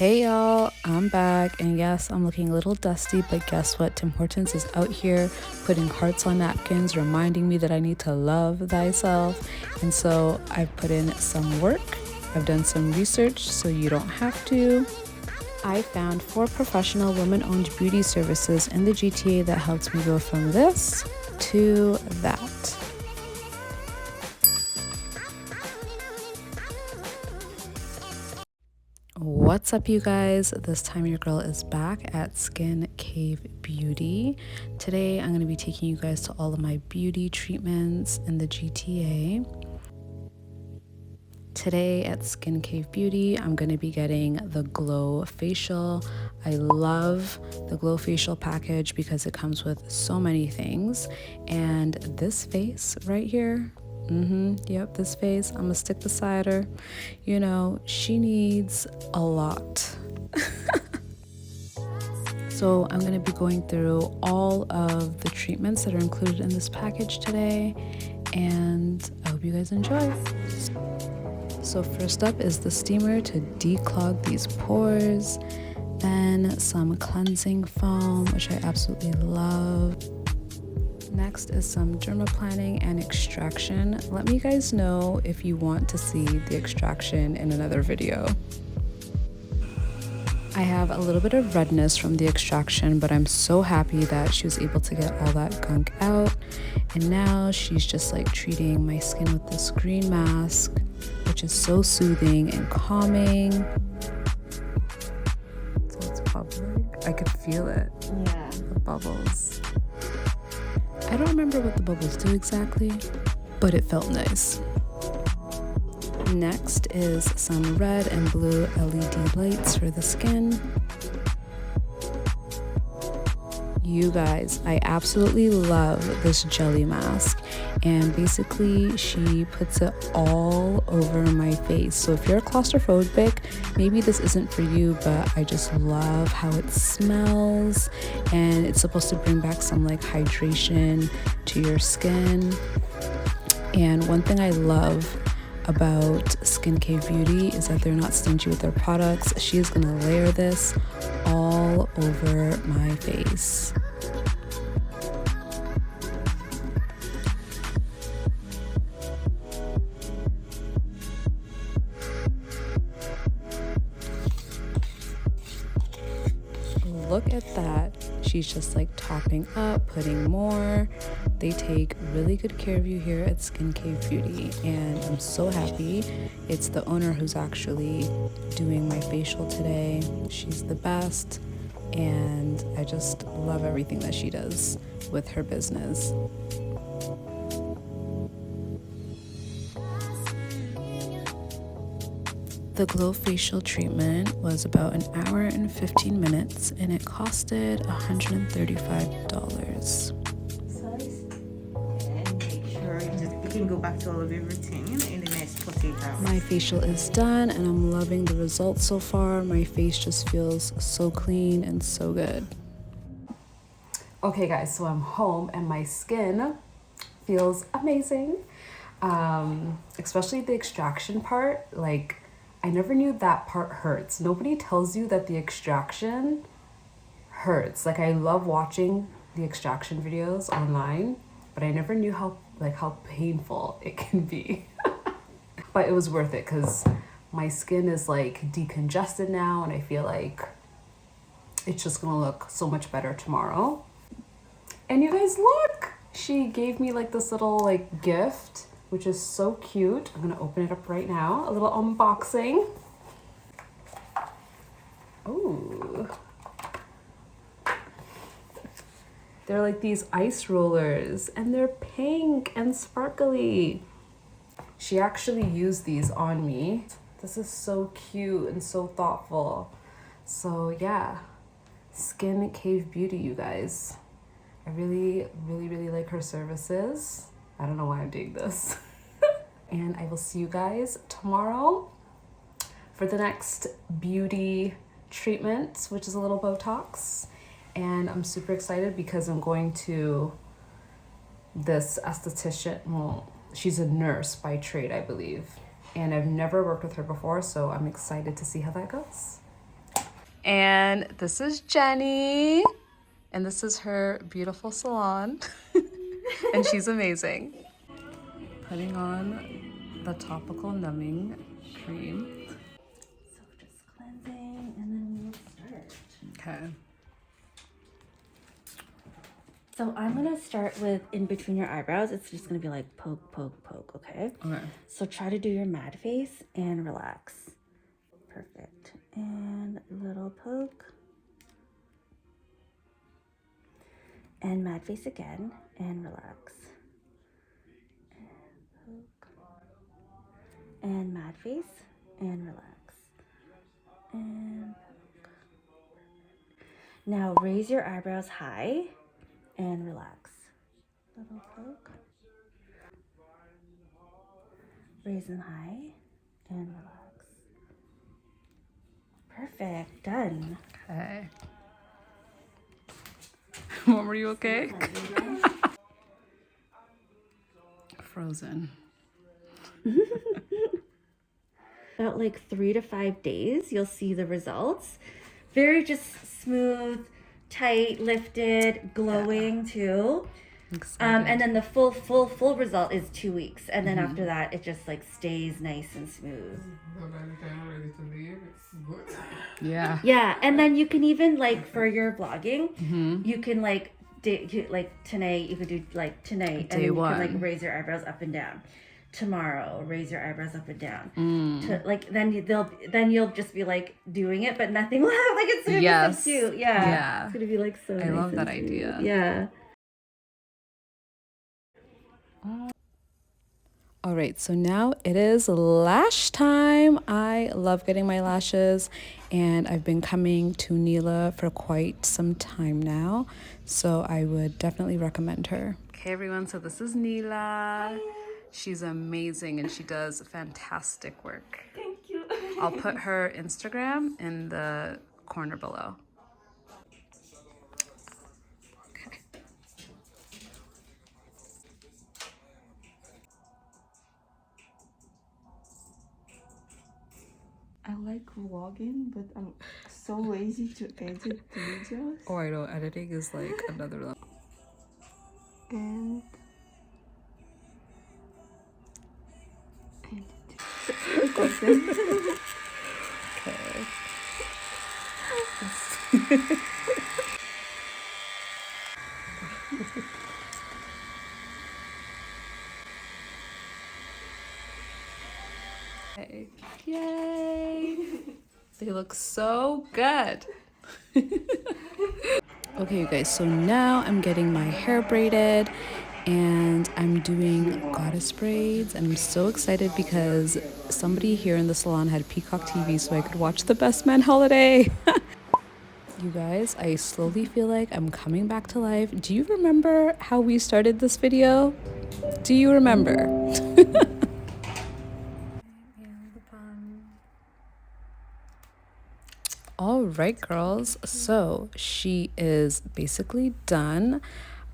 Hey y'all, I'm back, and yes, I'm looking a little dusty, but guess what? Tim Hortons is out here putting hearts on napkins, reminding me that I need to love thyself. And so I've put in some work, I've done some research so you don't have to. I found 4 professional women-owned beauty services in the GTA that helped me go from this to that. What's up, you guys? This time your girl is back at Skin Cave Beauty. Today I'm going to be taking you guys to all of my beauty treatments in the GTA. Today at Skin Cave Beauty, I'm going to be getting the Glow Facial. I love the Glow Facial package because it comes with so many things. And this face right here, yep, this face, I'm gonna stick beside her. You know, she needs a lot. So I'm gonna be going through all of the treatments that are included in this package today, and I hope you guys enjoy. So first up is the steamer to declog these pores, then some cleansing foam, which I absolutely love. Next is some dermaplaning and extraction. Let me guys know if you want to see the extraction in another video. I have a little bit of redness from the extraction, but I'm so happy that she was able to get all that gunk out. And now she's just like treating my skin with this green mask, which is so soothing and calming. So it's bubbling. I could feel it. Yeah. The bubbles. I don't remember what the bubbles do exactly, but it felt nice. Next is some red and blue LED lights for the skin. You guys, I absolutely love this jelly mask, and basically she puts it all over my face. So if you're claustrophobic, maybe this isn't for you, but I just love how it smells, and it's supposed to bring back some like hydration to your skin. And one thing I love about Skin Cave Beauty is that they're not stingy with their products. She is gonna layer this all over my face. Look at that. She's just like topping up, putting more. They take really good care of you here at Skin Cave Beauty, and I'm so happy. It's the owner who's actually doing my facial today. She's the best, and I just love everything that she does with her business. The Glow Facial treatment was about an hour and 15 minutes, and it costed $135. And make sure you can go back to all of your routine in the next 48 hours. My facial is done, and I'm loving the results so far. My face just feels so clean and so good. Okay guys, so I'm home and my skin feels amazing. Especially the extraction part. Like, I never knew that part hurts. Nobody tells you that the extraction hurts. Like, I love watching the extraction videos online, but I never knew how painful it can be. But it was worth it because my skin is like decongested now, and I feel like it's just gonna look so much better tomorrow. And you guys, look! She gave me like this little like gift, which is so cute. I'm gonna open it up right now. A little unboxing. Ooh. They're like these ice rollers, and they're pink and sparkly. She actually used these on me. This is so cute and so thoughtful. So yeah, Skin Cave Beauty, you guys. I really like her services. I don't know why I'm doing this. And I will see you guys tomorrow for the next beauty treatment, which is a little Botox. And I'm super excited because I'm going to this esthetician. Well, she's a nurse by trade, I believe. And I've never worked with her before, so I'm excited to see how that goes. And this is Jenny. And this is her beautiful salon. And she's amazing. Putting on the topical numbing cream. So just cleansing, and then we will start. Okay. So I'm gonna start with in between your eyebrows. It's just gonna be like poke, poke, poke, okay? Okay. So try to do your mad face and relax. Perfect. And little poke. And mad face again and relax. And poke. And mad face and relax. And poke. Now raise your eyebrows high and relax. Little poke. Raise them high and relax. Perfect. Done. Okay. Mom, are you okay? Frozen. About like 3 to 5 days, you'll see the results. Very just smooth, tight, lifted, glowing too. And then the full result is 2 weeks, and then after that it just like stays nice and smooth. Yeah. Yeah, and then you can even like for your vlogging, you can like tonight you could do like tonight, and then you can like raise your eyebrows up and down. Tomorrow, raise your eyebrows up and down. Then you'll just be like doing it, but nothing will have like it's gonna be so cute. Yeah, it's gonna be like so. I nice love and that smooth. idea. Yeah. All right, so now it is lash time. I love getting my lashes, and I've been coming to Neela for quite some time now, so I would definitely recommend her. Okay, everyone, so this is Neela. She's amazing, and she does fantastic work. Thank you. I'll put her Instagram in the corner below. I like vlogging, but I'm so lazy to edit the videos. Oh, I know, editing is like another level. And Okay. Yay! They look so good. Okay, you guys, so now I'm getting my hair braided and I'm doing goddess braids. I'm so excited because somebody here in the salon had Peacock TV so I could watch the Best Man holiday. You guys, I slowly feel like I'm coming back to life. Do you remember how we started this video? Do you remember? All right, girls, so she is basically done.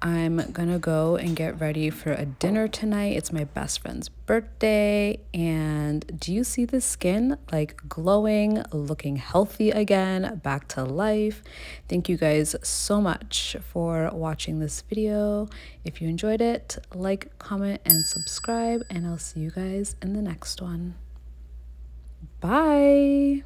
I'm gonna go and get ready for a dinner tonight. It's my best friend's birthday, and do you see the skin like glowing, looking healthy again, back to life? Thank you guys so much for watching this video. If you enjoyed it, like, comment, and subscribe, and I'll see you guys in the next one. Bye.